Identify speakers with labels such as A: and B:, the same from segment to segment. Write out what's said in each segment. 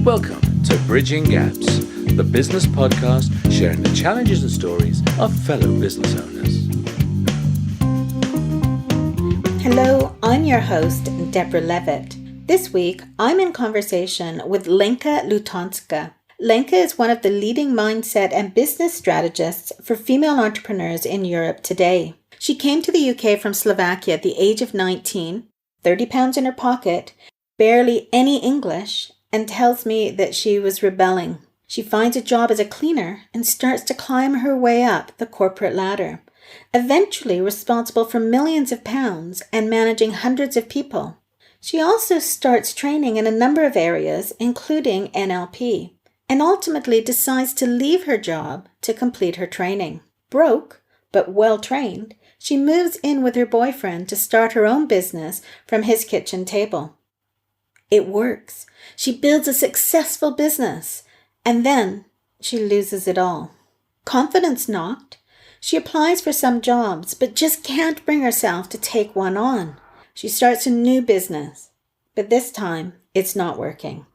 A: Welcome to Bridging Gaps, the business podcast sharing the challenges and stories of fellow business owners.
B: Hello, I'm your host, Deborah Levitt. This week, I'm in conversation with Lenka Lutonska. Lenka is one of the leading mindset and business strategists for female entrepreneurs in Europe today. She came to the UK from Slovakia at the age of 19, 30 pounds in her pocket, barely any English, and tells me that she was rebelling. She finds a job as a cleaner and starts to climb her way up the corporate ladder, eventually responsible for millions of pounds and managing hundreds of people. She also starts training in a number of areas, including NLP, and ultimately decides to leave her job to complete her training. Broke, but well-trained, she moves in with her boyfriend to start her own business from his kitchen table. It works. She builds a successful business, and then she loses it all. Confidence knocked. She applies for some jobs, but just can't bring herself to take one on. She starts a new business, but this time it's not working.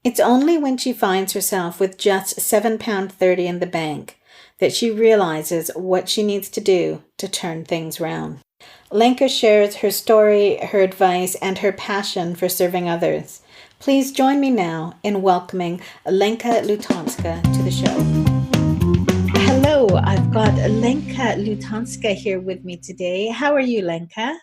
B: It's only when she finds herself with just £7.30 in the bank that she realizes what she needs to do to turn things round. Lenka shares her story, her advice, and her passion for serving others. Please join me now in welcoming Lenka Lutonska to the show. Hello, I've got Lenka Lutonska here with me today. How are you, Lenka?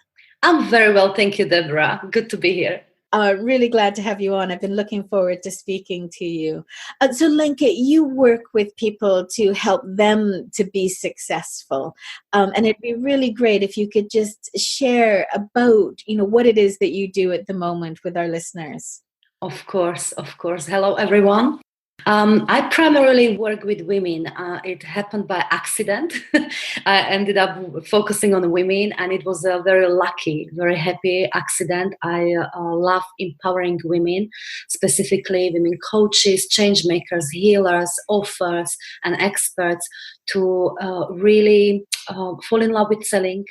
C: I'm very well, thank you, Deborah. Good to be here.
B: Really glad to have you on. I've been looking forward to speaking to you. So Lenka, you work with people to help them to be successful. And it'd be really great if you could just share about, what it is that you do at the moment with our listeners.
C: Of course. Hello, everyone. I primarily work with women. It happened by accident. I ended up focusing on women, and it was a very lucky, very happy accident. I love empowering women, specifically women coaches, change makers, healers, authors, and experts to really fall in love with selling,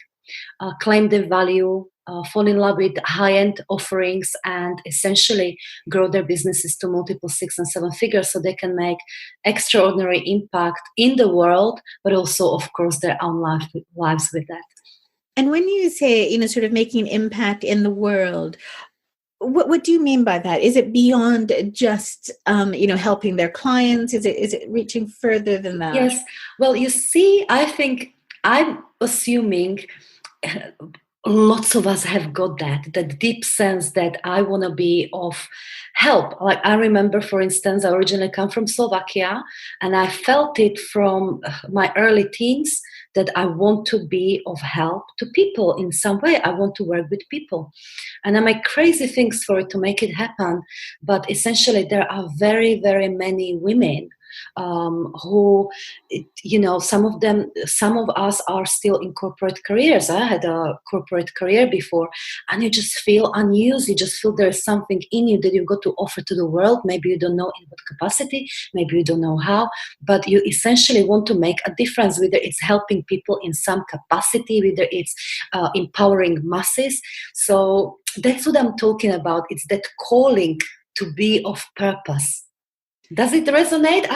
C: claim their value, fall in love with high-end offerings, and essentially grow their businesses to multiple 6 and 7 figures so they can make extraordinary impact in the world, but also, of course, their own lives with that.
B: And when you say, sort of making impact in the world, what do you mean by that? Is it beyond just, helping their clients? Is it reaching further than that?
C: Yes. Well, you see, I think I'm assuming lots of us have got that deep sense that I want to be of help. Like I remember, for instance, I originally come from Slovakia, and I felt it from my early teens that I want to be of help to people in some way. I want to work with people. And I make crazy things for it to make it happen. But essentially, there are very, very many women who, some of us are still in corporate careers. I had a corporate career before, and you just feel unused. You just feel there's something in you that you've got to offer to the world. Maybe you don't know in what capacity, maybe you don't know how, but you essentially want to make a difference, whether it's helping people in some capacity, whether it's empowering masses. So that's what I'm talking about. It's that calling to be of purpose. Does it resonate?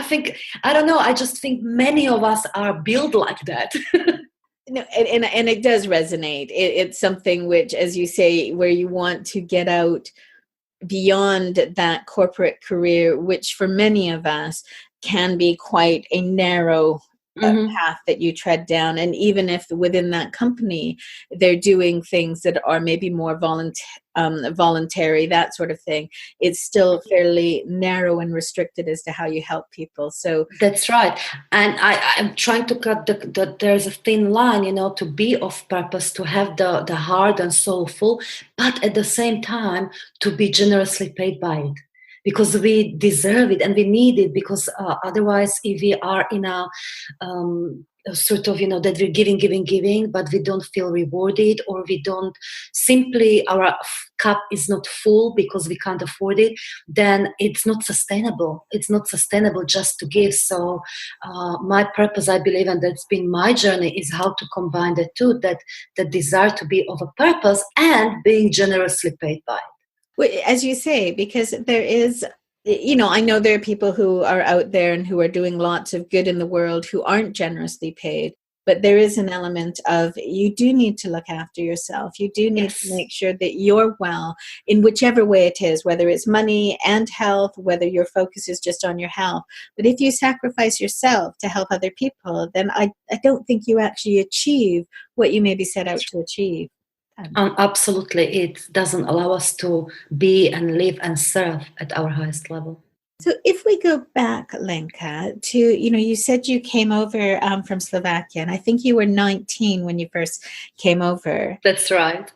C: I don't know. I just think many of us are built like that.
B: No, and it does resonate. It's something which, as you say, where you want to get out beyond that corporate career, which for many of us can be quite a narrow path that you tread down. And even if within that company, they're doing things that are maybe more voluntary, that sort of thing, it's still fairly narrow and restricted as to how you help people. So
C: that's right. And I'm trying to cut there's a thin line, to be of purpose, to have the heart and soulful, but at the same time, to be generously paid by it. Because we deserve it and we need it, because otherwise if we are in a sort of, that we're giving, but we don't feel rewarded, or we don't simply, our cup is not full because we can't afford it, then it's not sustainable. It's not sustainable just to give. So my purpose, I believe, and that's been my journey, is how to combine the two, that the desire to be of a purpose and being generously paid by it.
B: As you say, because there is I know there are people who are out there and who are doing lots of good in the world who aren't generously paid, but there is an element of you do need to look after yourself. You do need to
C: Yes.
B: make sure that you're well in whichever way it is, whether it's money and health, whether your focus is just on your health. But if you sacrifice yourself to help other people, then I don't think you actually achieve what you maybe set out to achieve.
C: Absolutely. It doesn't allow us to be and live and serve at our highest level.
B: So if we go back, Lenka, to, you said you came over from Slovakia, and I think you were 19 when you first came over.
C: That's right.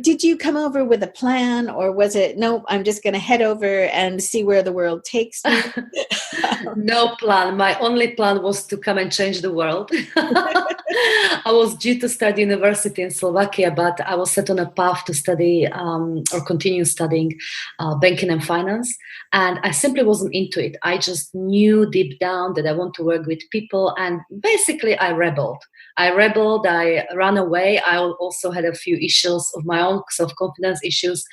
B: Did you come over with a plan, or was it, nope, I'm just going to head over and see where the world takes me?
C: No plan. My only plan was to come and change the world. I was due to study university in Slovakia, but I was set on a path to study or continue studying banking and finance. And I simply wasn't into it. I just knew deep down that I want to work with people. And basically, I rebelled. I ran away. I also had a few issues of my own, self-confidence issues.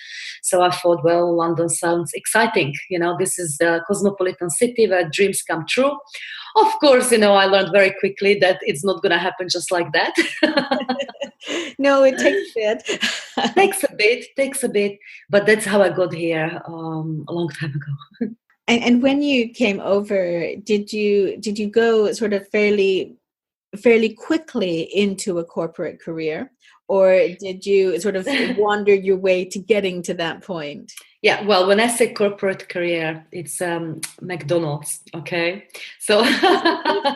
C: So I thought, well, London sounds exciting. This is the cosmopolitan city where dreams come true. Of course, I learned very quickly that it's not going to happen just like that.
B: No, it takes a bit.
C: Takes a bit. But that's how I got here a long time ago.
B: And when you came over, did you go sort of fairly quickly into a corporate career, or did you sort of wander your way to getting to that point?
C: Yeah, well, when I say corporate career, it's McDonald's, okay? So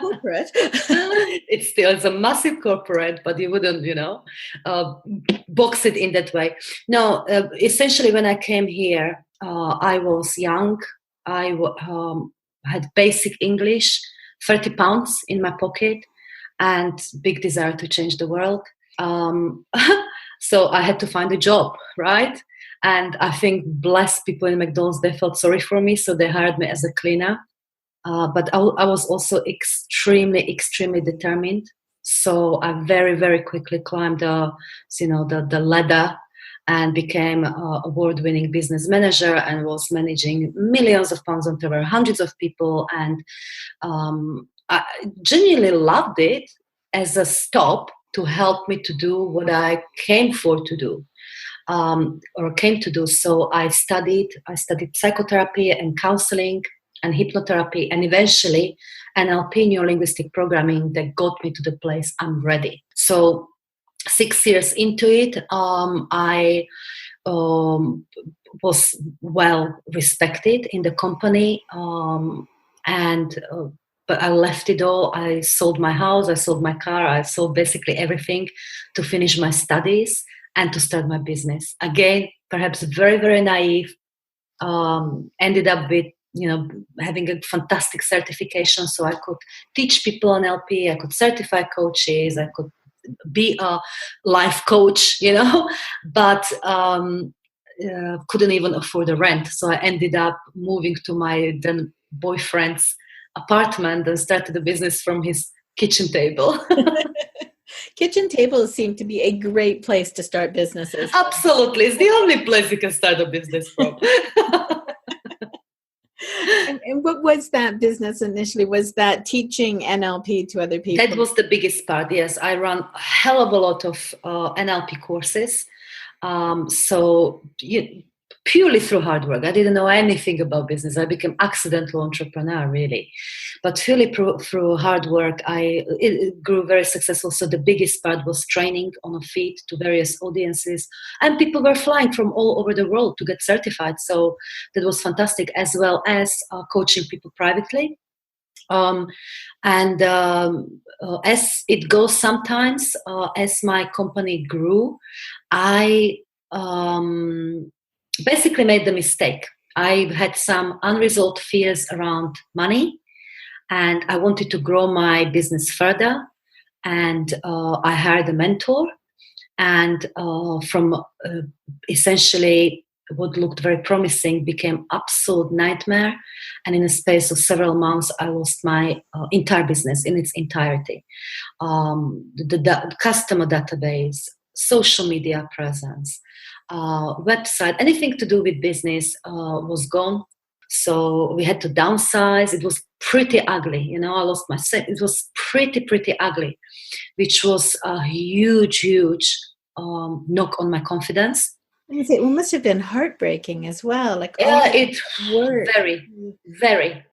B: corporate.
C: it's a massive corporate, but you wouldn't, box it in that way. No, essentially when I came here, I was young. I had basic English, 30 pounds in my pocket, and big desire to change the world. So I had to find a job, right? And I think blessed people in McDonald's, they felt sorry for me, so they hired me as a cleaner. But I was also extremely, extremely determined. So I very, very quickly climbed the ladder and became an award-winning business manager and was managing millions of pounds of turnover, hundreds of people, and I genuinely loved it as a stop to help me to do what I came to do. So I studied psychotherapy and counseling and hypnotherapy, and eventually NLP, neuro-linguistic programming, that got me to the place I'm ready. So 6 years into it, I was well respected in the company, but I left it all. I sold my house, I sold my car, I sold basically everything to finish my studies and to start my business. Again, perhaps very, very naive, ended up with, having a fantastic certification so I could teach people on NLP, I could certify coaches, I could be a life coach, but couldn't even afford the rent. So I ended up moving to my then boyfriend's apartment and started a business from his kitchen table.
B: Kitchen tables seem to be a great place to start businesses.
C: Absolutely. It's the only place you can start a business from.
B: And what was that business initially? Was that teaching NLP to other people?
C: That was the biggest part, yes. I ran a hell of a lot of NLP courses. Purely through hard work. I didn't know anything about business. I became accidental entrepreneur, really. But purely through hard work, it grew very successful. So the biggest part was training on a feet to various audiences. And people were flying from all over the world to get certified. So that was fantastic, as well as coaching people privately. As it goes sometimes, as my company grew, I basically made the mistake. I had some unresolved fears around money, and I wanted to grow my business further. And I hired a mentor, and from essentially what looked very promising became absolute nightmare. And in a space of several months, I lost my entire business in its entirety. The customer database, social media presence, website, anything to do with business was gone. So we had to downsize. It was pretty ugly. You know, I lost my set. It was pretty ugly, which was a huge knock on my confidence.
B: It must have been heartbreaking as well. Like all
C: Yeah,
B: of
C: it
B: work.
C: very,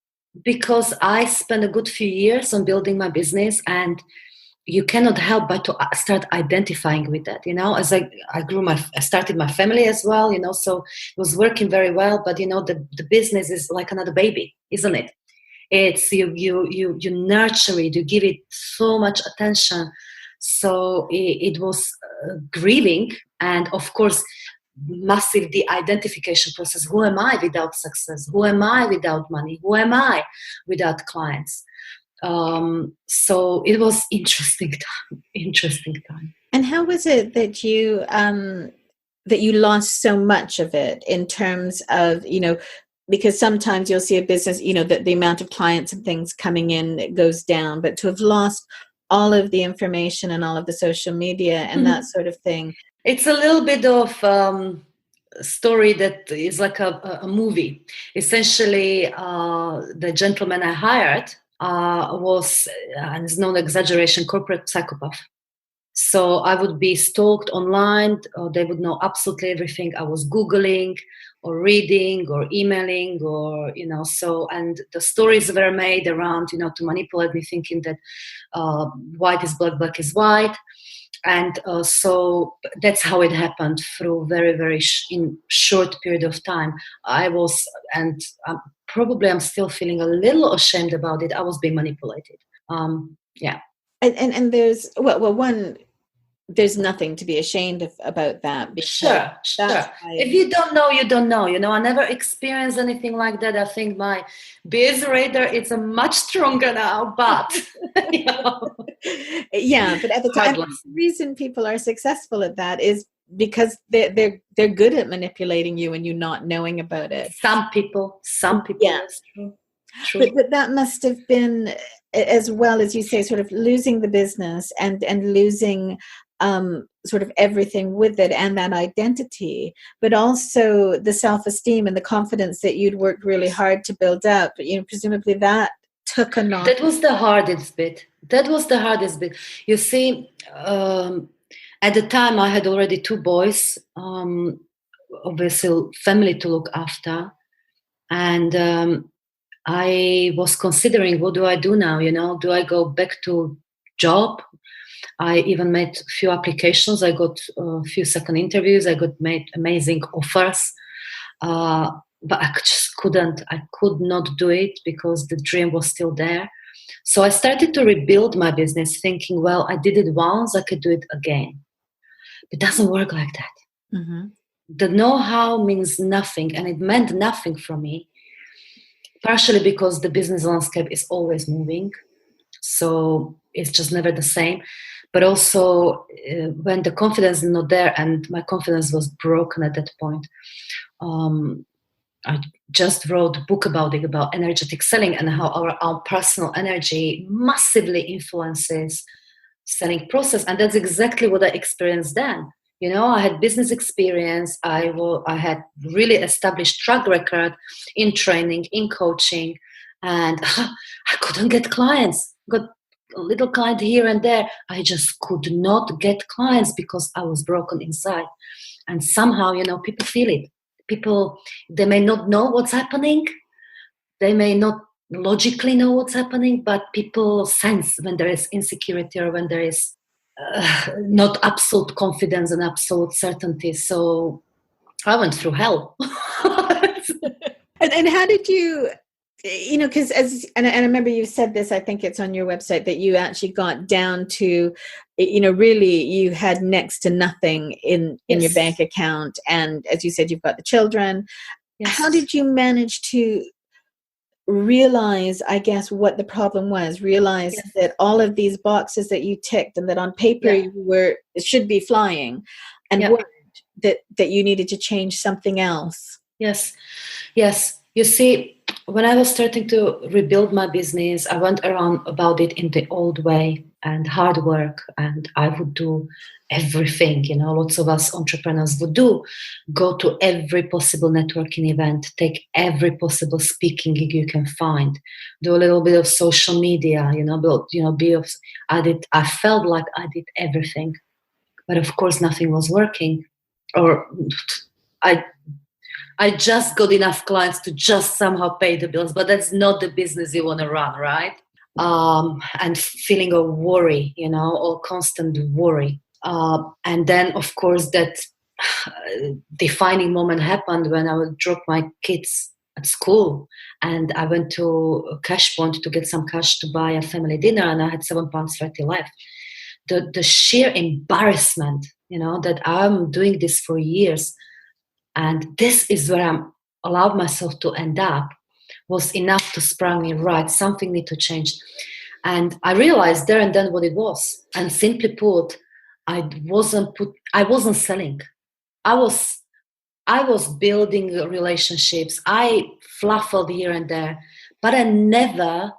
C: because I spent a good few years on building my business, and you cannot help but to start identifying with that. You know, as I started my family as well. You know, so it was working very well. But you know, the business is like another baby, isn't it? It's you nurture it, you give it so much attention. So it was grieving, and of course massive de-identification process. Who am I without success? Who am I without money? Who am I without clients? So it was interesting time.
B: And how was it that you lost so much of it in terms of, you know, because sometimes you'll see a business, you know, that the amount of clients and things coming in goes down, but to have lost all of the information and all of the social media and that sort of thing.
C: It's a little bit of story that is like a movie. Essentially, the gentleman I hired was, and it's no exaggeration, corporate psychopath. So I would be stalked online. They would know absolutely everything I was Googling or reading or emailing, or, you know, so, and the stories were made around, you know, to manipulate me, thinking that white is black, black is white. And so that's how it happened through very in short period of time. I was, and probably I'm still feeling a little ashamed about it. I was being manipulated. Yeah.
B: And there's one, there's nothing to be ashamed of about that.
C: Sure. If you don't know, you don't know. You know, I never experienced anything like that. I think my biz radar is a much stronger now, but you know.
B: Yeah, but at the time, the reason people are successful at that is because they're good at manipulating you and you not knowing about it.
C: Some people,
B: yeah,
C: that's true.
B: But that must have been, as well as you say, sort of losing the business and losing sort of everything with it and that identity, but also the self-esteem and the confidence that you'd worked really hard to build up. You know, presumably that took a knock.
C: That was the hardest bit. You see, at the time I had already 2 boys, obviously family to look after, and I was considering, what do I do now? You know, do I go back to job? I even made a few applications. I got a few second interviews. I made amazing offers, but I just couldn't. I could not do it because the dream was still there. So I started to rebuild my business, thinking, well, I did it once, I could do it again. It doesn't work like that.
B: Mm-hmm.
C: The know-how means nothing, and it meant nothing for me. Partially because the business landscape is always moving, so it's just never the same. But also when the confidence is not there, and my confidence was broken at that point, I just wrote a book about it, about energetic selling and how our personal energy massively influences selling process. And that's exactly what I experienced then. You know, I had business experience. I had really established track record in training, in coaching, and I couldn't get clients. Got a little client here and there. I just could not get clients because I was broken inside. And somehow, you know, people feel it. People, they may not know what's happening. They may not logically know what's happening, but people sense when there is insecurity or when there is not absolute confidence and absolute certainty. So I went through hell.
B: And how did you, you know, because and I remember you said this, I think it's on your website, that you actually got down to, you know, really you had next to nothing in your bank account. And as you said, you've got the children. Yes. How did you manage to realize, I guess, what the problem was, realize that all of these boxes that you ticked and that on paper you should be flying and weren't, that you needed to change something else?
C: Yes. You see, when I was starting to rebuild my business, I went around about it in the old way and hard work. And I would do everything, lots of us entrepreneurs would do. Go to every possible networking event, take every possible speaking gig you can find, do a little bit of social media, I felt like I did everything. But of course, nothing was working. Or I I just got enough clients to just somehow pay the bills, but that's not the business you want to run, right? And feeling a worry, or constant worry. And then, of course, that defining moment happened when I would drop my kids at school, and I went to a cash point to get some cash to buy a family dinner, and I had £7.30 left. The sheer embarrassment, that I'm doing this for years, and this is where I'm allowed myself to end up, was enough to spring me right. Something need to change. And I realized there and then what it was. And simply put, I wasn't selling. I was building relationships. I fluffed here and there, but I never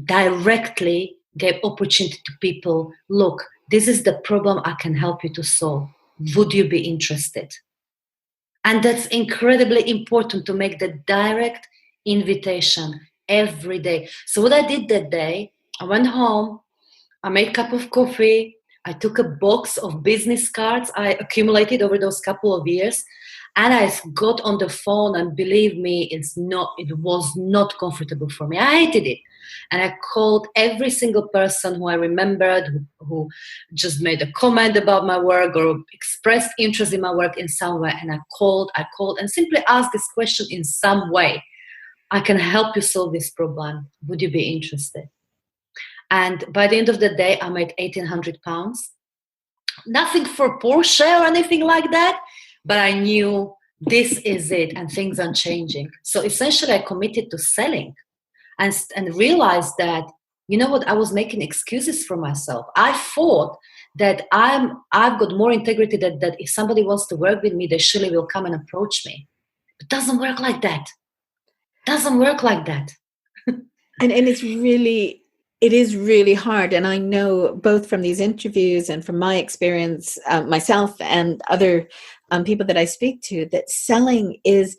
C: directly gave opportunity to people. Look, this is the problem I can help you to solve. Would you be interested? And that's incredibly important, to make the direct invitation every day. So what I did that day, I went home, I made a cup of coffee, I took a box of business cards I accumulated over those couple of years, and I got on the phone, and believe me, it was not comfortable for me. I hated it. And I called every single person who I remembered, who just made a comment about my work or expressed interest in my work in some way. And I called and simply asked this question in some way. I can help you solve this problem. Would you be interested? And by the end of the day, I made £1,800. Nothing for Porsche or anything like that, but I knew this is it, and things are changing. So essentially, I committed to selling, and realized that, I was making excuses for myself. I thought that I've got more integrity, that if somebody wants to work with me, they surely will come and approach me. It doesn't work like that.
B: And it is really hard. And I know, both from these interviews and from my experience, myself and other people that I speak to, that selling is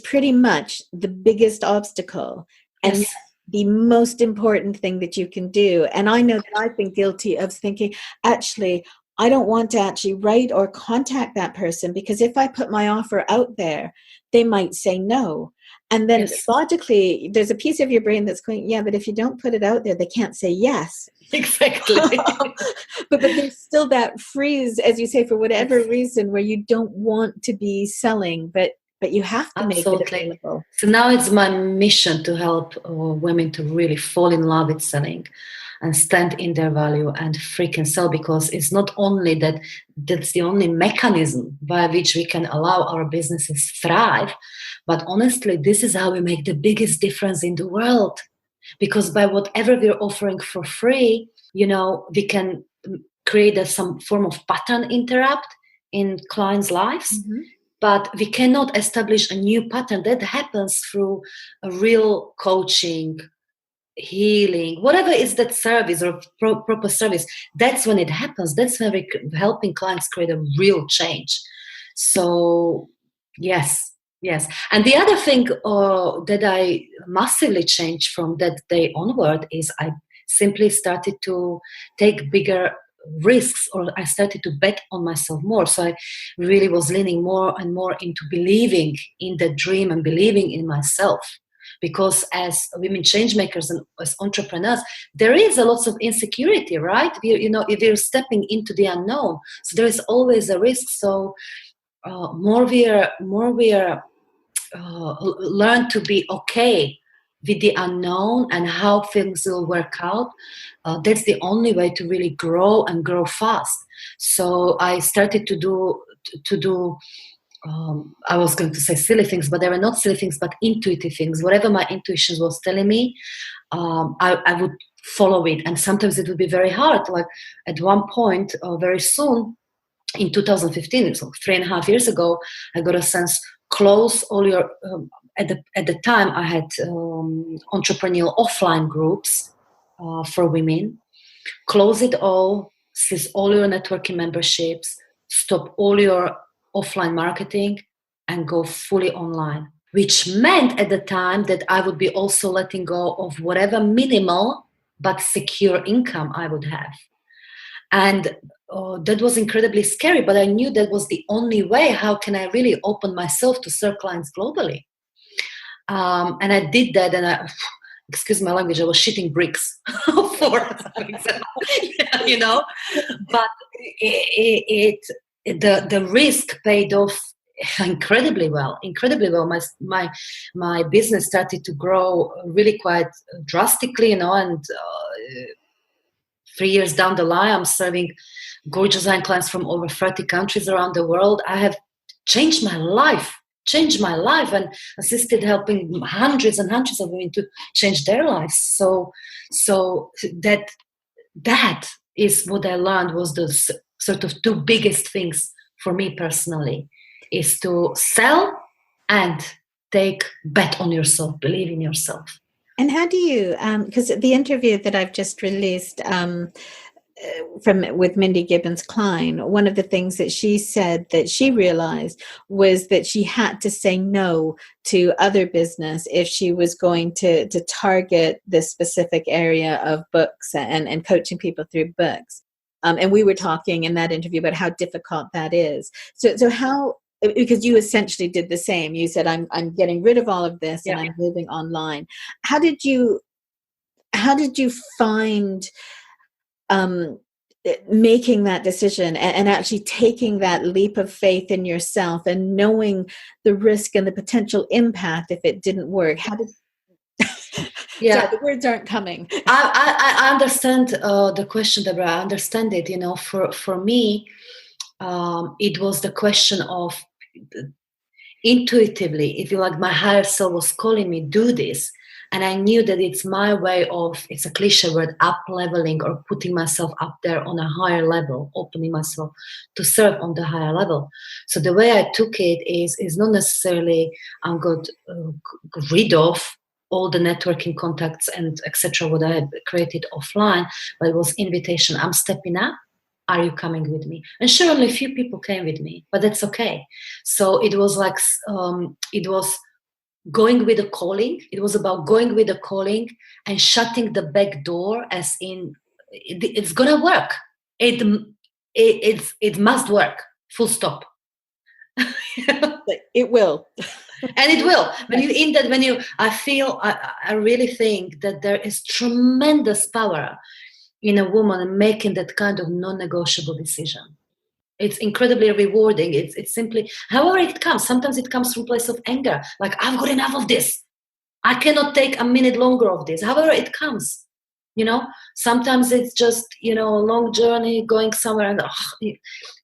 B: pretty much the biggest obstacle. And
C: Yes.
B: the most important thing that you can do. And I know that I've been guilty of thinking, actually, I don't want to actually write or contact that person, because if I put my offer out there, they might say no. And then logically, there's a piece of your brain that's going, yeah, but if you don't put it out there, they can't say yes.
C: Exactly.
B: but there's still that freeze, as you say, for whatever reason, where you don't want to be selling, but you have to make it available.
C: So now it's my mission to help women to really fall in love with selling and stand in their value and freaking sell, because it's not only that's the only mechanism by which we can allow our businesses thrive, but honestly, this is how we make the biggest difference in the world. Because by whatever we're offering for free, we can create some form of pattern interrupt in clients' lives.
B: Mm-hmm.
C: But we cannot establish a new pattern. That happens through a real coaching, healing, whatever is that service or proper service. That's when it happens. That's when we're helping clients create a real change. So, yes. And the other thing that I massively changed from that day onward is I simply started to take bigger risks, or I started to bet on myself more. So I really was leaning more and more into believing in the dream and believing in myself. Because as women change makers and as entrepreneurs, there is a lot of insecurity, right? If you're stepping into the unknown, so there is always a risk. So more we learn to be okay with the unknown and how things will work out. That's the only way to really grow and grow fast. So I started to do I was going to say silly things, but they were not silly things, but intuitive things. Whatever my intuition was telling me, I would follow it. And sometimes it would be very hard. Like at one point, very soon, in 2015, so 3.5 years ago, I got a sense, close all your at the time I had entrepreneurial offline groups for women. Close it all, cease all your networking memberships, stop all your offline marketing, and go fully online. Which meant at the time that I would be also letting go of whatever minimal but secure income I would have. And that was incredibly scary, but I knew that was the only way. How can I really open myself to serve clients globally? And I did that, and excuse my language, I was shitting bricks for example, you know. But the risk paid off incredibly well. My business started to grow really quite drastically, you know, and 3 years down the line, I'm serving gorgeous design clients from over 30 countries around the world. I have changed my life, and assisted helping hundreds and hundreds of women to change their lives. So that is what I learned was the sort of two biggest things for me personally, is to sell and take bet on yourself, believe in yourself.
B: And how do you, because the interview that I've just released with Mindy Gibbons Klein, one of the things that she said that she realized was that she had to say no to other business if she was going to target this specific area of books and coaching people through books. And we were talking in that interview about how difficult that is. So how, because you essentially did the same. You said, I'm getting rid of all of this and I'm moving online. How did you find making that decision and actually taking that leap of faith in yourself and knowing the risk and the potential impact if it didn't work? How did sorry, the words aren't coming.
C: I understand the question, Deborah. I understand it. You know, for me, it was the question of intuitively, if you like, my higher self was calling me, do this. And I knew that it's my way of, it's a cliche word, up leveling or putting myself up there on a higher level, opening myself to serve on the higher level. So the way I took it is not necessarily I'm going to get rid of all the networking contacts and etc. what I had created offline, but it was invitation. I'm stepping up. Are you coming with me? And sure, only a few people came with me, but that's okay. So it was like, it was going with a calling. It was about going with a calling and shutting the back door, as in it's gonna work. It must work. Full stop.
B: It will.
C: And it will. I really think that there is tremendous power in a woman making that kind of non-negotiable decision. It's incredibly rewarding. It's simply, however it comes. Sometimes it comes from a place of anger, like I've got enough of this. I cannot take a minute longer of this. However it comes, you know. Sometimes it's just, you know, a long journey going somewhere, and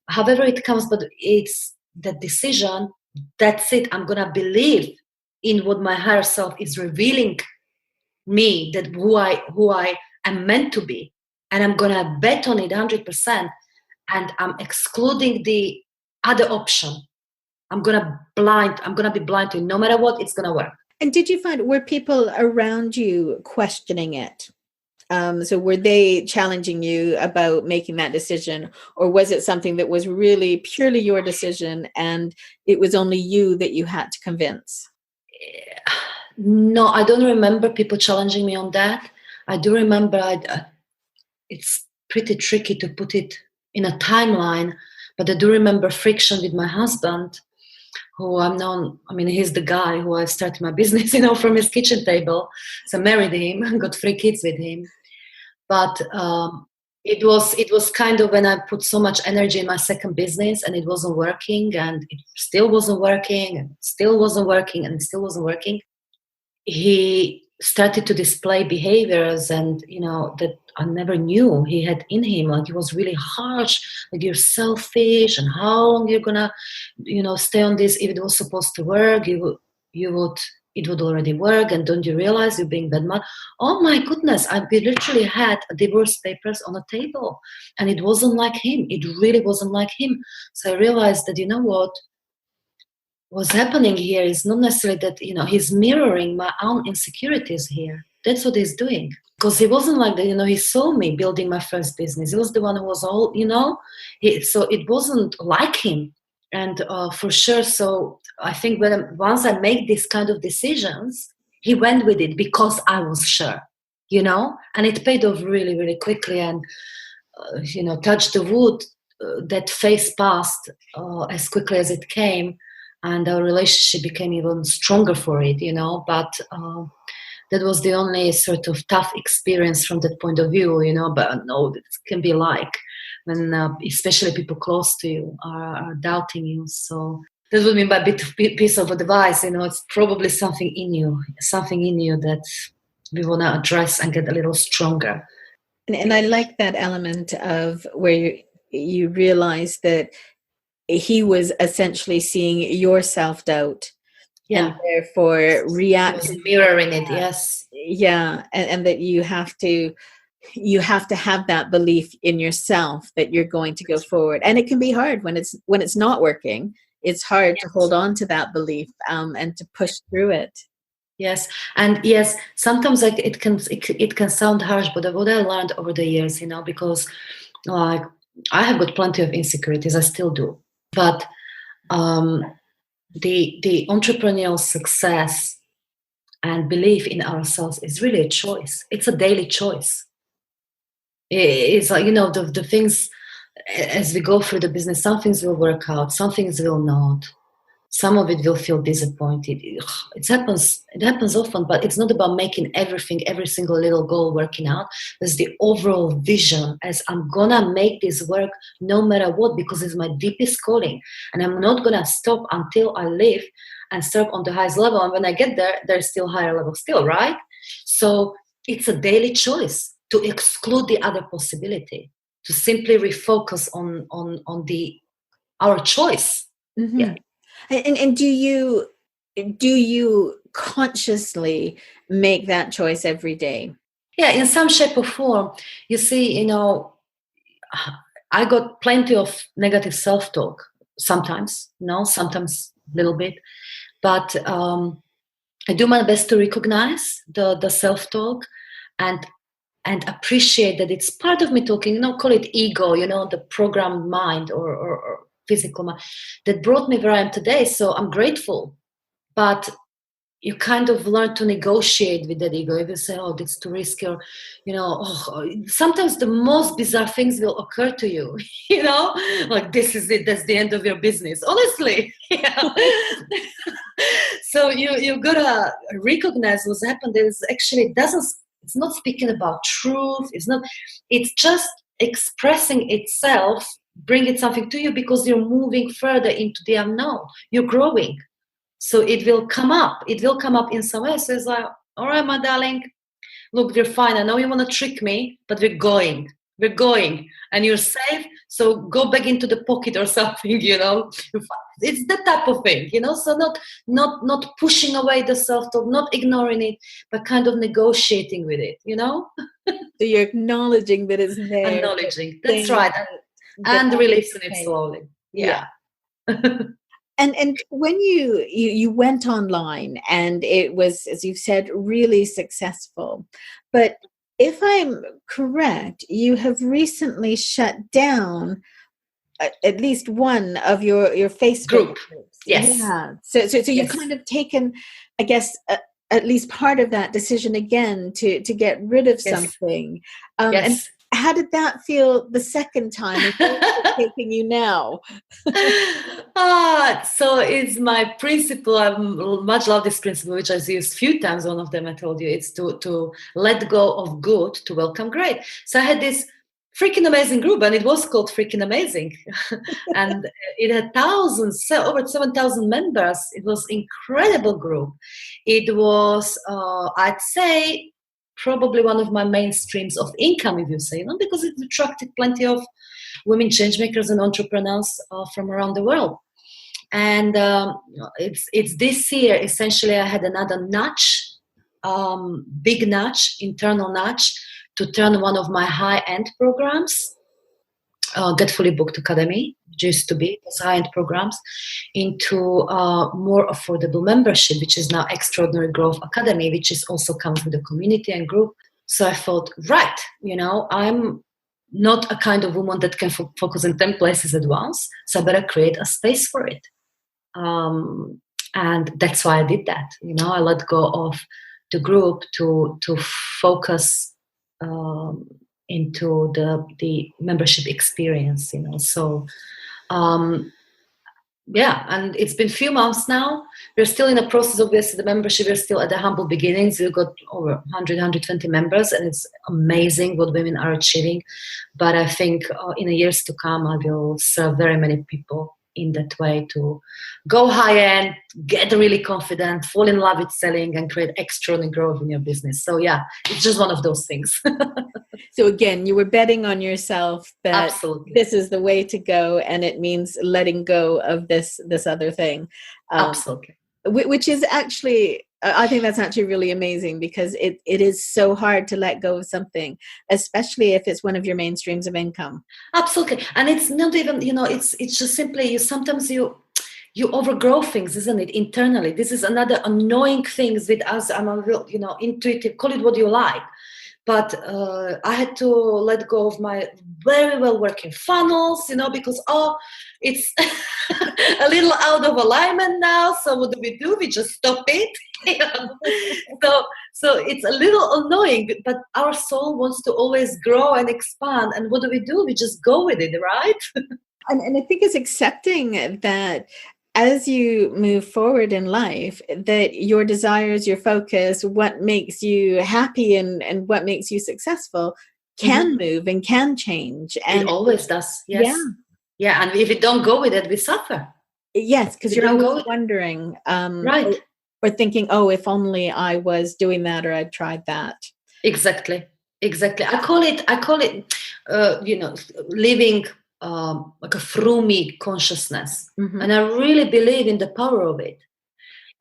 C: however it comes. But it's the decision. That's it. I'm gonna believe in what my higher self is revealing me, that who I am meant to be, and I'm gonna bet on it 100%. And I'm excluding the other option. I'm gonna be blind to it. No matter what, it's gonna work.
B: And did you find, were people around you questioning it? So were they challenging you about making that decision, or was it something that was really purely your decision and it was only you that you had to convince?
C: No, I don't remember people challenging me on that. I do remember it's pretty tricky to put it in a timeline, but I do remember friction with my husband, who he's the guy who I started my business, you know, from his kitchen table. So I married him and got 3 kids with him. But it was kind of when I put so much energy in my second business and it wasn't working, and it still wasn't working, and still wasn't working, and still wasn't working. He started to display behaviors, and you know, that I never knew he had in him. Like, he was really harsh, like, you're selfish, and how long you're gonna, you know, stay on this. If it was supposed to work, it would already work, and don't you realize you're being bad mom? Oh my goodness, we literally had divorce papers on the table, and it wasn't like him. It really wasn't like him. So I realized that, you know what, what's happening here is not necessarily that, he's mirroring my own insecurities here. That's what he's doing. Because he wasn't like that, he saw me building my first business. He was the one who was all, so it wasn't like him. And for sure, so I think once I make these kind of decisions, he went with it because I was sure, and it paid off really, really quickly. And, touch the wood, that phase passed as quickly as it came. And our relationship became even stronger for it, but that was the only sort of tough experience from that point of view, but no, it can be like when especially people close to you are doubting you. So that would be my piece of advice, it's probably something in you that we want to address and get a little stronger.
B: And I like that element of where you realize that he was essentially seeing your self-doubt, and therefore reacting,
C: mirroring it. Yes.
B: Yeah. And that you have to have that belief in yourself that you're going to go forward. And it can be hard when it's not working. It's hard to hold on to that belief and to push through it.
C: Yes, and yes, sometimes like it can sound harsh, but what I learned over the years, because like I have got plenty of insecurities, I still do, but the entrepreneurial success and belief in ourselves is really a choice. It's a daily choice. It's like, the things as we go through the business, some things will work out, some things will not. Some of it will feel disappointed. It happens often, but it's not about making every single little goal working out. There's the overall vision as I'm gonna make this work no matter what, because it's my deepest calling. And I'm not gonna stop until I live and start on the highest level. And when I get there, there's still higher level still, right? So it's a daily choice to exclude the other possibility, to simply refocus on our choice.
B: Mm-hmm.
C: Yeah.
B: And do you consciously make that choice every day?
C: Yeah, in some shape or form. You see, I got plenty of negative self-talk sometimes, sometimes a little bit, but I do my best to recognize the self-talk and appreciate that it's part of me talking, call it ego, the programmed mind or physical mind that brought me where I am today. So I'm grateful, but you kind of learn to negotiate with that ego. If you say, oh, it's too risky, or, sometimes the most bizarre things will occur to you, like this is it, that's the end of your business, honestly. So you gotta recognize what's happened. It's not speaking about truth. It's just expressing itself, bringing something to you because you're moving further into the unknown. You're growing. So it will come up. It will come up in some way. So it's like, all right, my darling, look, you're fine. I know you want to trick me, but we're going. And you're safe. So go back into the pocket or something, It's that type of thing, So not pushing away the self-talk, not ignoring it, but kind of negotiating with it,
B: So you're acknowledging that it's there.
C: Acknowledging. That's right. And releasing it slowly. Yeah.
B: And when you went online and it was, as you've said, really successful, but if I'm correct, you have recently shut down at least one of your Facebook
C: groups.
B: Yes. Yeah. So you've kind of taken, I guess, at least part of that decision again to get rid of something. And how did that feel the second time? It's taking you now.
C: So it's my principle. I much love this principle, which I've used a few times. One of them I told you, it's to let go of good to welcome great. So I had this freaking amazing group, and it was called Freaking Amazing. And it had over 7,000 members. It was incredible group. It was, I'd say, probably one of my main streams of income, if you say, because it attracted plenty of women changemakers and entrepreneurs from around the world. And it's this year, essentially, I had another nudge, big nudge, internal nudge, to turn one of my high-end programs Get Fully Booked Academy, which used to be those high-end programs, into more affordable membership, which is now Extraordinary Growth Academy, which is also comes with a community and group. So I thought, right, I'm not a kind of woman that can focus in 10 places at once, so I better create a space for it. And that's why I did that. I let go of the group to focus into the membership experience. So and it's been a few months now. We're still in the process. Obviously, the membership, we're still at the humble beginnings. We've got over 100, 120 members, and it's amazing what women are achieving. But I think in the years to come, I will serve very many people in that way to go high end, get really confident, fall in love with selling, and create extraordinary growth in your business. So yeah, it's just one of those things.
B: So again, you were betting on yourself that
C: Absolutely.
B: This is the way to go, and it means letting go of this other thing.
C: Absolutely.
B: Which is actually, I think that's actually really amazing, because it is so hard to let go of something, especially if it's one of your main streams of income.
C: Absolutely. And it's not even, it's just simply sometimes you overgrow things, isn't it, internally. This is another annoying thing with us. I'm a real, intuitive, call it what you like. But I had to let go of my very well working funnels, because, it's a little out of alignment now. So what do? We just stop it. So it's a little annoying, but our soul wants to always grow and expand. And what do? We just go with it, right?
B: And I think it's accepting that as you move forward in life, that your desires, your focus, what makes you happy and what makes you successful can move and can change. And
C: it always does. Yes. Yeah. And if we don't go with it, we suffer.
B: Yes, because you're always wondering,
C: right.
B: Or thinking, oh, if only I was doing that, or I'd tried that.
C: Exactly. I call it, living like a through me consciousness. And I really believe in the power of it.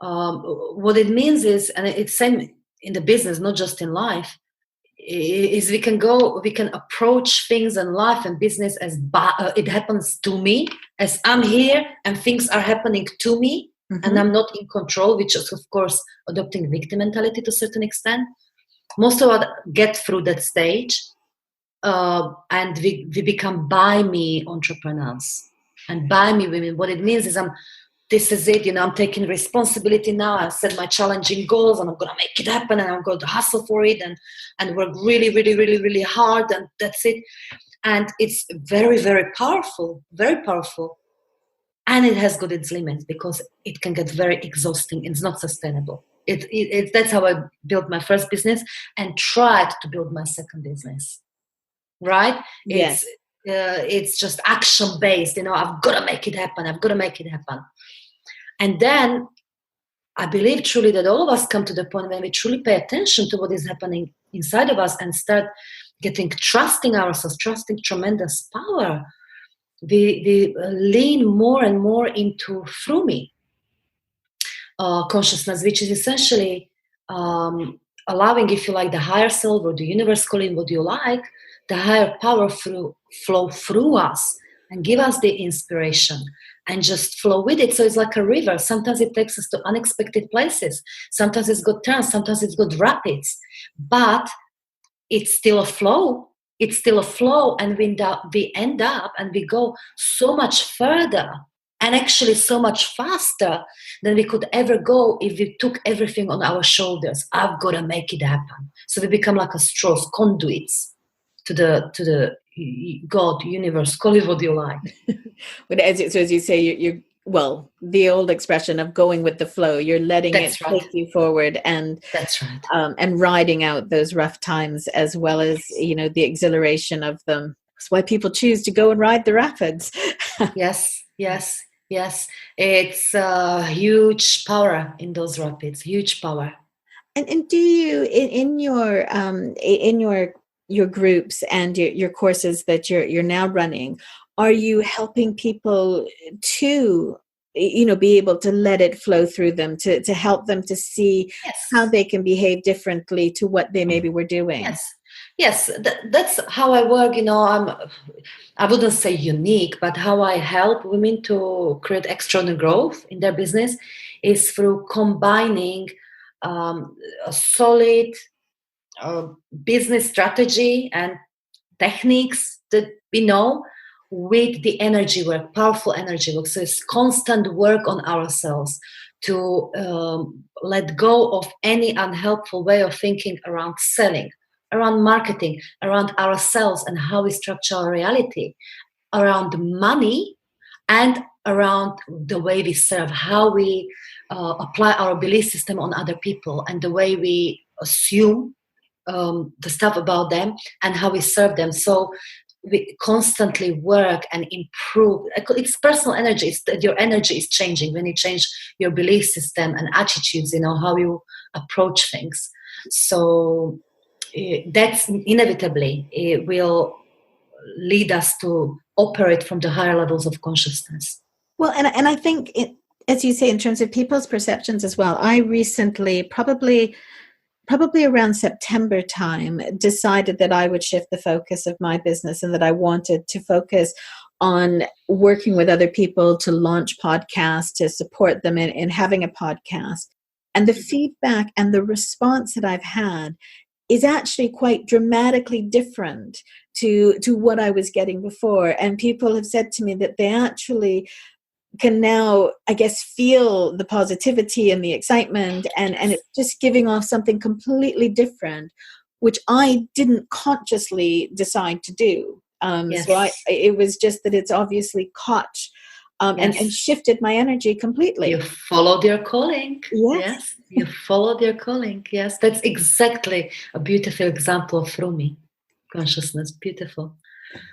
C: What it means is, and it's same in the business, not just in life, is we can approach things in life and business as it happens to me, as I'm here and things are happening to me, and I'm not in control, which is of course adopting victim mentality to a certain extent. Most of us get through that stage, and we become by me entrepreneurs and by me women. What it means is this is it, I'm taking responsibility now. I've set my challenging goals and I'm going to make it happen, and I'm going to hustle for it and work really, really, really, really hard, and that's it. And it's very, very powerful, very powerful. And it has got its limits, because it can get very exhausting. It's not sustainable. That's how I built my first business and tried to build my second business. Right?
B: Yes.
C: It's just action based. I've got to make it happen. And then I believe truly that all of us come to the point when we truly pay attention to what is happening inside of us and start trusting ourselves, trusting tremendous power. We lean more and more into through me consciousness, which is essentially allowing, if you like, the higher self or the universe, call it what you like, the higher power flow through us and give us the inspiration and just flow with it. So it's like a river. Sometimes it takes us to unexpected places. Sometimes it's got turns. Sometimes it's got rapids. But it's still a flow. It's still a flow. And we end up and we go so much further and actually so much faster than we could ever go if we took everything on our shoulders. I've got to make it happen. So we become like a straws, conduits to the God, universe, call it what you like.
B: But as you say, you're the old expression of going with the flow. You're letting it take you forward, and
C: that's right.
B: And riding out those rough times, as well as the exhilaration of them. That's why people choose to go and ride the rapids.
C: Yes. It's huge power in those rapids. Huge power.
B: And do you in your groups and your courses that you're now running, are you helping people to be able to let it flow through them, to help them to see how they can behave differently to what they maybe were doing?
C: Yes, that's how I work. I wouldn't say unique, but how I help women to create extraordinary growth in their business is through combining a solid uh, business strategy and techniques that we know with the energy work, powerful energy work. So it's constant work on ourselves to let go of any unhelpful way of thinking around selling, around marketing, around ourselves and how we structure our reality, around money, and around the way we serve, how we apply our belief system on other people, and the way we assume the stuff about them and how we serve them. So we constantly work and improve. It's personal energy. It's that your energy is changing when you change your belief system and attitudes, how you approach things. So that's inevitably it will lead us to operate from the higher levels of consciousness.
B: Well, and I think as you say, in terms of people's perceptions as well, I recently, probably around September time, decided that I would shift the focus of my business and that I wanted to focus on working with other people to launch podcasts, to support them in having a podcast. And the feedback and the response that I've had is actually quite dramatically different to what I was getting before. And people have said to me that they actually can now, I guess, feel the positivity and the excitement, and it's just giving off something completely different, which I didn't consciously decide to do.
C: Yes.
B: So it was just that it's obviously caught and shifted my energy completely.
C: You followed your calling.
B: Yes.
C: You followed your calling. Yes, that's exactly a beautiful example of Rumi consciousness. Beautiful.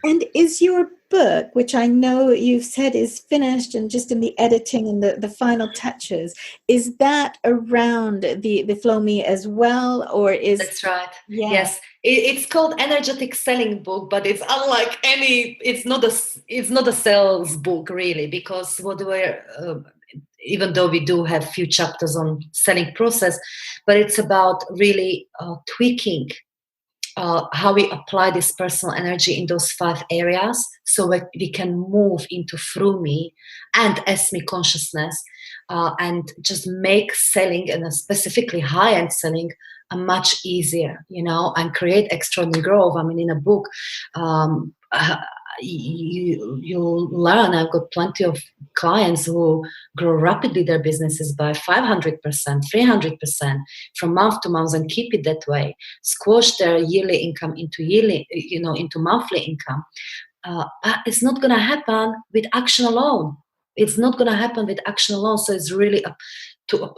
B: And is your book, which I know you've said is finished and just in the editing and the final touches, is that around the Flow Me as well, or is...
C: That's right.
B: Yeah.
C: Yes, it's called Energetic Selling Book, but it's unlike any. It's not a sales book really, because even though we do have few chapters on selling process, but it's about really tweaking how we apply this personal energy in those 5 areas so that we can move into through me and SME consciousness and just make selling, and specifically high-end selling, much easier, and create extraordinary growth. I mean, in a book, you'll learn. I've got plenty of clients who grow rapidly their businesses by 500%, 300% from month to month, and keep it that way. Squash their yearly income into monthly income. It's not going to happen with action alone. It's not going to happen with action alone. So it's really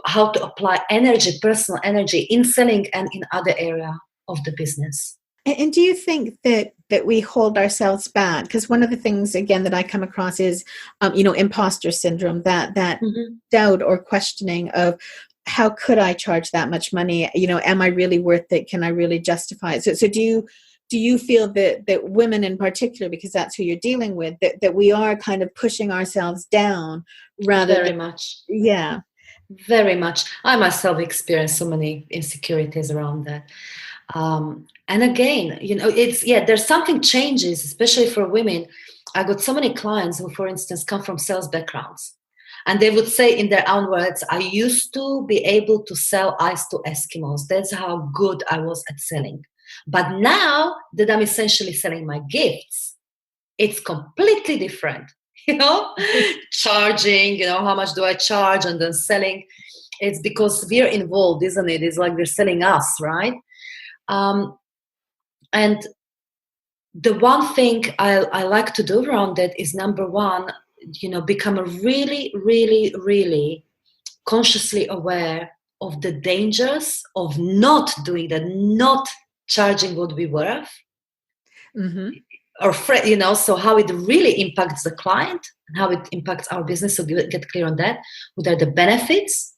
C: how to apply energy, personal energy, in selling and in other area of the business.
B: And do you think that we hold ourselves back? Because one of the things, again, that I come across is, imposter syndrome, that doubt or questioning of, how could I charge that much money? Am I really worth it? Can I really justify it? So do you feel that women in particular, because that's who you're dealing with, that we are kind of pushing ourselves down rather
C: Very
B: than...
C: much.
B: Yeah.
C: Very much. I myself experienced so many insecurities around that. And again, there's something changes, especially for women. I got so many clients who, for instance, come from sales backgrounds. And they would say in their own words, I used to be able to sell ice to Eskimos. That's how good I was at selling. But now that I'm essentially selling my gifts, it's completely different. Charging, how much do I charge, and then selling. It's because we're involved, isn't it? It's like they're selling us, right? And the one thing I like to do around that is, number one, become a really, really, really consciously aware of the dangers of not doing that, not charging what we're worth.
B: Mm-hmm.
C: Or so how it really impacts the client and how it impacts our business. So get clear on that. What are the benefits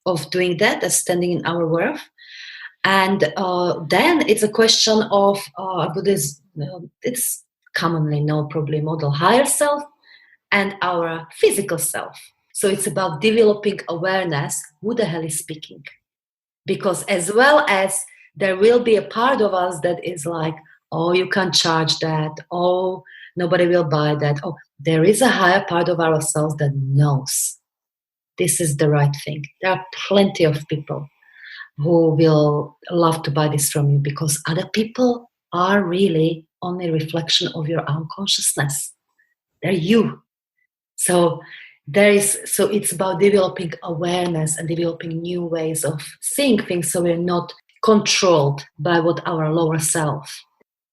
C: of doing that, as standing in our worth? And then it's a question of it's commonly known probably model higher self and our physical self. So it's about developing awareness, who the hell is speaking? Because as well as there will be a part of us that is like, oh, you can't charge that. Oh, nobody will buy that. Oh, there is a higher part of ourselves that knows this is the right thing. There are plenty of people who will love to buy this from you because other people are really only a reflection of your own consciousness. They're you. So it's about developing awareness and developing new ways of seeing things so we're not controlled by what our lower self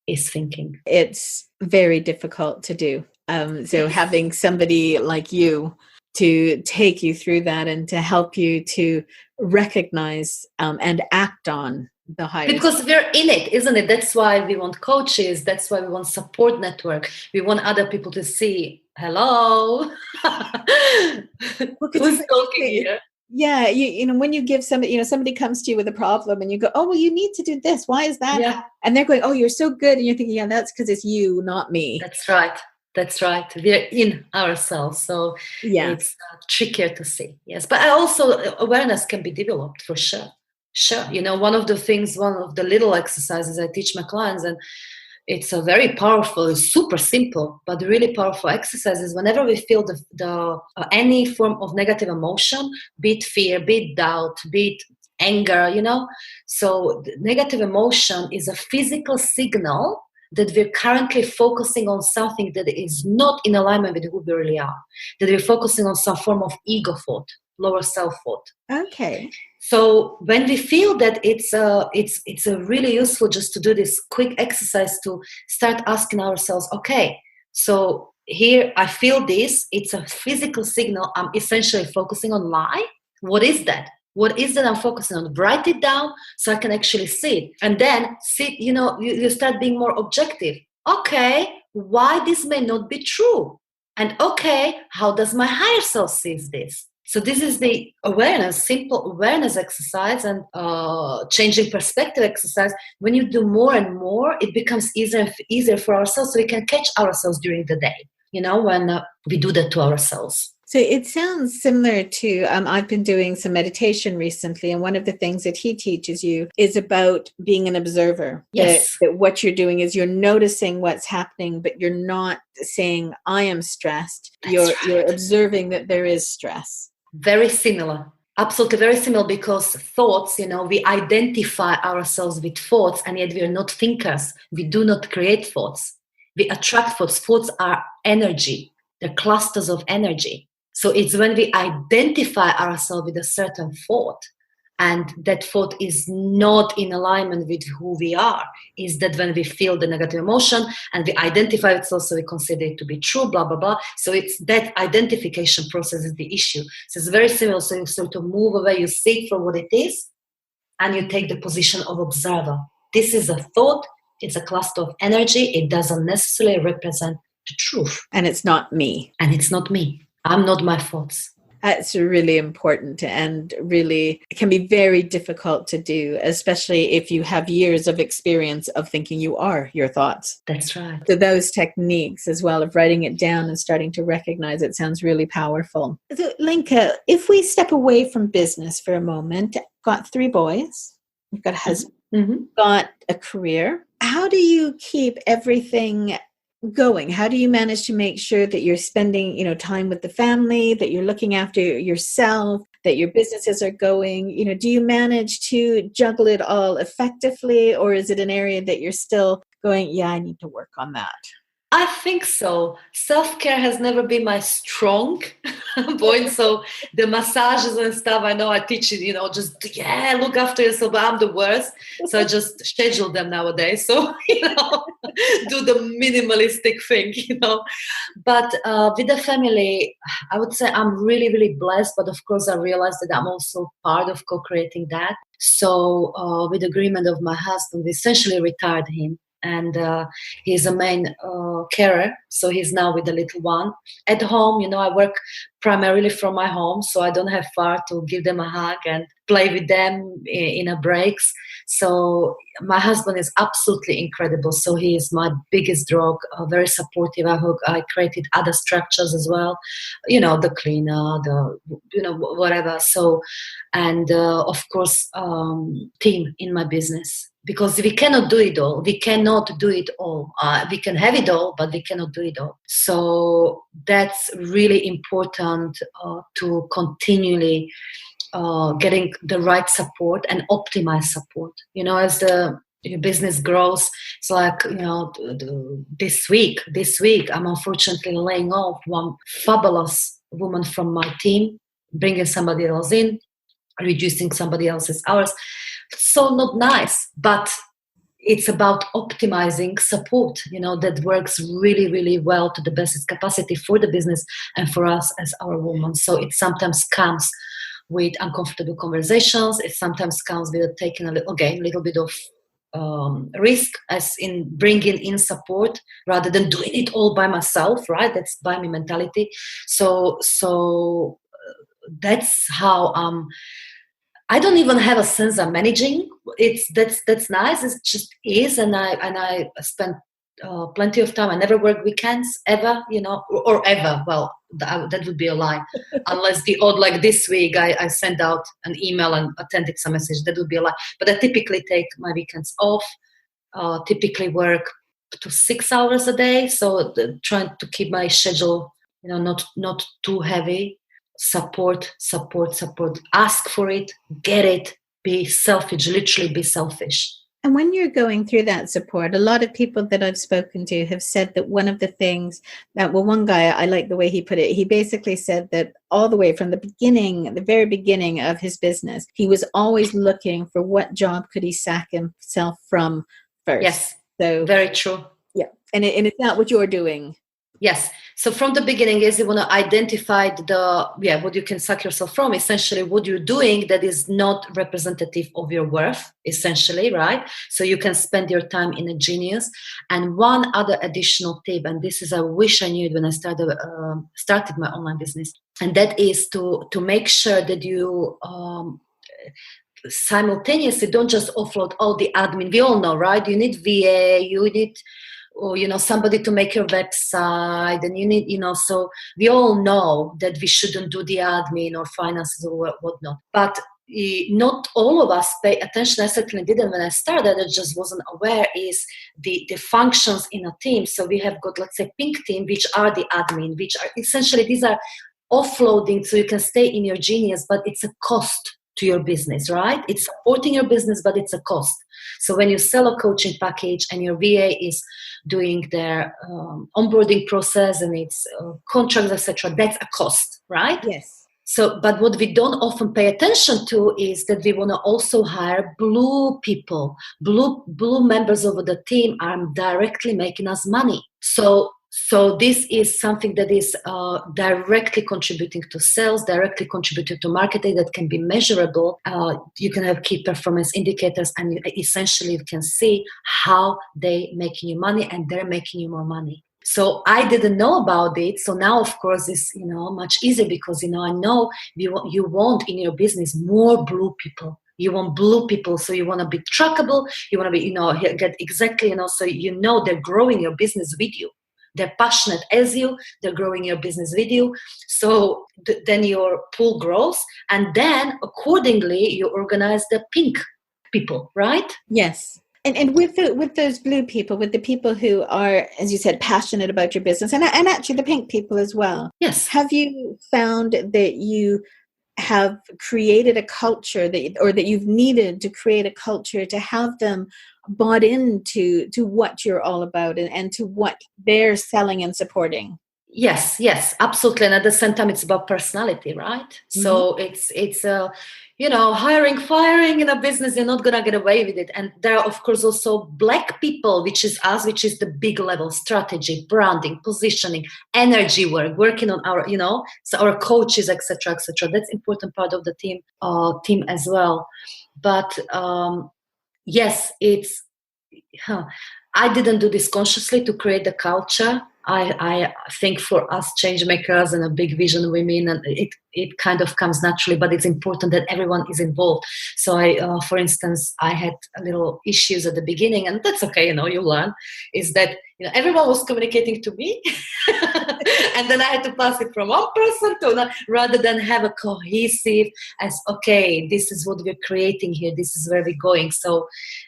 C: is thinking.
B: It's very difficult to do. So having somebody like you to take you through that and to help you to recognize and act on the higher
C: because we're in it, isn't it? That's why we want coaches. That's why we want support network. We want other people to see, hello, who's talking here?
B: Yeah, you know, when you give somebody, you know, somebody comes to you with a problem and you go, oh, well, you need to do this. Why is that?
C: Yeah.
B: And they're going, oh, you're so good. And you're thinking, yeah, that's because it's you, not me.
C: That's right. That's right. We're in ourselves. So
B: yeah,
C: it's trickier to see. Yes. But also awareness can be developed for sure. Sure. You know, one of the little exercises I teach my clients, and it's a very powerful, it's super simple, but really powerful exercises. Whenever we feel the any form of negative emotion, be it fear, be it doubt, be it anger, you know. So the negative emotion is a physical signal that we're currently focusing on something that is not in alignment with who we really are, that we're focusing on some form of ego thought, lower self thought.
B: Okay.
C: So when we feel that it's a really useful just to do this quick exercise to start asking ourselves, okay, so here I feel this, it's a physical signal, I'm essentially focusing on lie. What is that? What is that I'm focusing on? Write it down so I can actually see it. And then you start being more objective. Okay, why this may not be true? And okay, how does my higher self sees this? So this is the awareness, simple awareness exercise and changing perspective exercise. When you do more and more, it becomes easier for ourselves so we can catch ourselves during the day, you know, when we do that to ourselves.
B: So it sounds similar to, I've been doing some meditation recently, and one of the things that he teaches you is about being an observer.
C: Yes.
B: That what you're doing is you're noticing what's happening, but you're not saying, I am stressed. You're observing that there is stress.
C: Very similar. Absolutely very similar, because thoughts, you know, we identify ourselves with thoughts, and yet we are not thinkers. We do not create thoughts. We attract thoughts. Thoughts are energy. They're clusters of energy. So it's when we identify ourselves with a certain thought, and that thought is not in alignment with who we are, is that when we feel the negative emotion and we identify it, so we consider it to be true, blah, blah, blah. So it's that identification process is the issue. So it's very similar. So you sort of move away, you see it for what it is, and you take the position of observer. This is a thought. It's a cluster of energy. It doesn't necessarily represent the truth.
B: And it's not me.
C: And it's not me. I'm not my thoughts.
B: That's really important, and really it can be very difficult to do, especially if you have years of experience of thinking you are your thoughts.
C: That's right.
B: So those techniques as well of writing it down and starting to recognize it sounds really powerful. So Lenka, if we step away from business for a moment, got 3 boys, you've got a husband, got a career. How do you keep everything going? How do you manage to make sure that you're spending, you know, time with the family, that you're looking after yourself, that your businesses are going? You know, do you manage to juggle it all effectively, or is it an area that you're still going, yeah, I need to work on that?
C: I think so. Self-care has never been my strong point. So the massages and stuff, I know I teach it, you know, just, look after yourself, but I'm the worst. So I just schedule them nowadays. So, you know, do the minimalistic thing, you know. But with the family, I would say I'm really, really blessed. But of course, I realized that I'm also part of co-creating that. So with the agreement of my husband, we essentially retired him. And he's a main carer, so he's now with the little one. At home, you know, I work primarily from my home, so I don't have far to give them a hug and play with them in a breaks. So my husband is absolutely incredible. So he is my biggest dog, very supportive. I created other structures as well, the cleaner, whatever. So, and of course, team in my business, because we cannot do it all. We cannot do it all. We can have it all, but we cannot do it all. So that's really important to continually getting the right support and optimize support. As your business grows, it's like, this week, I'm unfortunately laying off one fabulous woman from my team, bringing somebody else in, reducing somebody else's hours. So not nice, but it's about optimizing support, that works really, really well to the best capacity for the business and for us as our women. So it sometimes comes with uncomfortable conversations. It sometimes comes with taking a little bit of risk, as in bringing in support rather than doing it all by myself, right? That's by me mentality. So that's how I don't even have a sense of managing. That's nice. It just is, and I spend plenty of time. I never work weekends ever, or ever. Well, that would be a lie, unless the odd, like this week, I send out an email and attended some message. That would be a lie. But I typically take my weekends off. Typically work to 6 hours a day. So trying to keep my schedule, not too heavy. Support. Ask for it, get it, be selfish, literally be selfish.
B: And when you're going through that support, a lot of people that I've spoken to have said that one of the things one guy, I like the way he put it, he basically said that all the way from the very beginning of his business, he was always looking for what job could he sack himself from first.
C: Yes,
B: so
C: very true.
B: Yeah, and it's not what you're doing.
C: Yes. So from the beginning, is you want to identify what you can suck yourself from, essentially what you're doing that is not representative of your worth, essentially, right? So you can spend your time in a genius. And one other additional tip, and this is, I wish I knew it when I started my online business, and that is to make sure that you simultaneously don't just offload all the admin. We all know, right? You need VA, you need somebody to make your website, and you need, so we all know that we shouldn't do the admin or finances or whatnot. But not all of us pay attention. I certainly didn't when I started. I just wasn't aware is the functions in a team. So we have got, let's say, pink team, which are the admin, which are essentially, these are offloading so you can stay in your genius, but it's a cost to your business, right? It's supporting your business, but it's a cost. So when you sell a coaching package and your VA is doing their onboarding process and it's contracts, etc., that's a cost, right?
B: Yes.
C: So, but what we don't often pay attention to is that we want to also hire blue people. Blue members of the team are directly making us money. So this is something that is directly contributing to sales, directly contributing to marketing, that can be measurable. You can have key performance indicators, and essentially you can see how they making you money, and they're making you more money. So I didn't know about it. So now, of course, it's much easier, because I know you want in your business more blue people. You want blue people, so you want to be trackable. You want to be get exactly so they're growing your business with you. They're passionate as you, they're growing your business with you. So then your pool grows, and then accordingly you organize the pink people, right?
B: Yes. And with those blue people, with the people who are, as you said, passionate about your business, and actually the pink people as well.
C: Yes.
B: Have you found that you have created a culture that you've needed to create a culture to have them bought into what you're all about and to what they're selling and supporting?
C: Yes, absolutely. And at the same time, it's about personality, right? Mm-hmm. So it's hiring, firing in a business, you're not going to get away with it. And there are, of course, also black people, which is us, which is the big level strategy, branding, positioning, energy work, working on our, so our coaches, etc. That's important part of the team as well. But yes, I didn't do this consciously to create the culture. I think for us change makers and a big vision women, and it kind of comes naturally, but it's important that everyone is involved. So for instance, I had a little issues at the beginning, and that's okay, you learn, is that everyone was communicating to me and then I had to pass it from one person to another, rather than have a cohesive as, okay, this is what we're creating here, this is where we're going. So,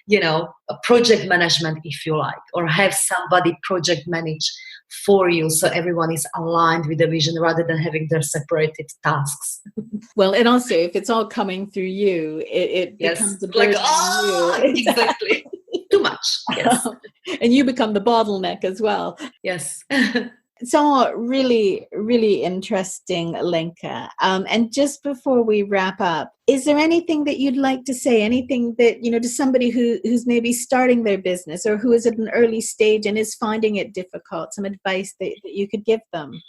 C: a project management, if you like, or have somebody project manage for you, so everyone is aligned with the vision rather than having their separated tasks.
B: Well, and also if it's all coming through you, it becomes a burden on you.
C: Exactly. Too much. Yes.
B: And you become the bottleneck as well.
C: Yes.
B: So really, really interesting, Lenka. And just before we wrap up, is there anything that you'd like to say? Anything that, to somebody who's maybe starting their business or who is at an early stage and is finding it difficult, some advice that you could give them?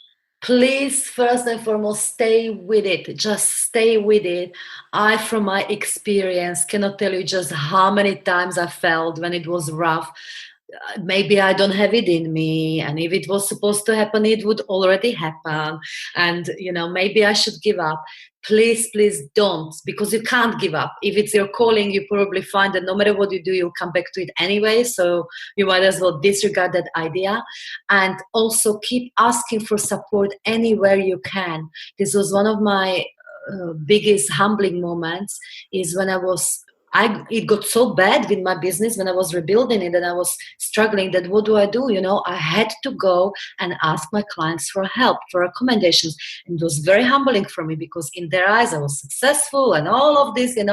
C: Please, first and foremost, stay with it. Just stay with it. I, from my experience, cannot tell you just how many times I felt when it was rough. Maybe I don't have it in me, and if it was supposed to happen, it would already happen, and maybe I should give up. Please don't, because you can't give up. If it's your calling, you probably find that no matter what you do, you'll come back to it anyway, so you might as well disregard that idea. And also keep asking for support anywhere you can. This was one of my biggest humbling moments, is when it got so bad with my business when I was rebuilding it, and I was struggling that what do I do? I had to go and ask my clients for help, for recommendations. And it was very humbling for me, because in their eyes I was successful and all of this, and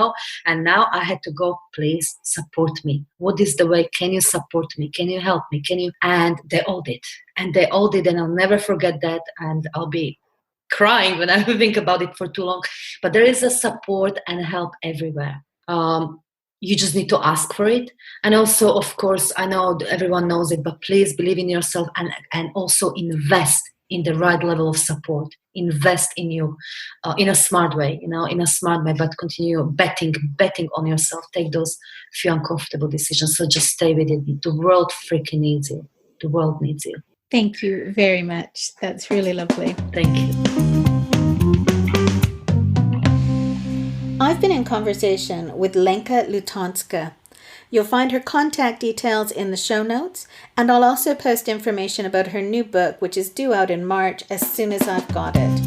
C: now I had to go, please support me. What is the way? Can you support me? Can you help me? And they all did. And I'll never forget that. And I'll be crying when I think about it for too long. But there is a support and help everywhere. You just need to ask for it. And also, of course, I know everyone knows it, but please believe in yourself and also invest in the right level of support. Invest in you in a smart way, but continue betting on yourself. Take those few uncomfortable decisions. So just stay with it. The world freaking needs you. The world needs you.
B: Thank you very much. That's really lovely.
C: Thank you.
B: I've been in conversation with Lenka Lutonska. You'll find her contact details in the show notes, and I'll also post information about her new book, which is due out in March, as soon as I've got it.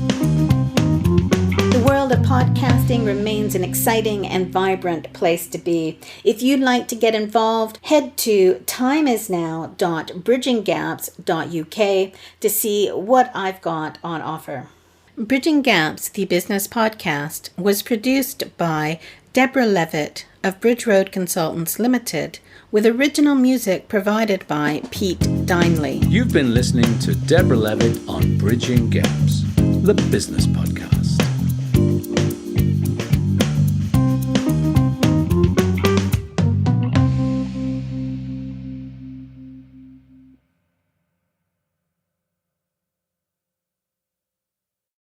B: The world of podcasting remains an exciting and vibrant place to be. If you'd like to get involved, head to timeisnow.bridginggaps.uk to see what I've got on offer. Bridging Gaps, the business podcast, was produced by Deborah Levitt of Bridge Road Consultants Limited, with original music provided by Pete Dineley.
A: You've been listening to Deborah Levitt on Bridging Gaps, the business podcast.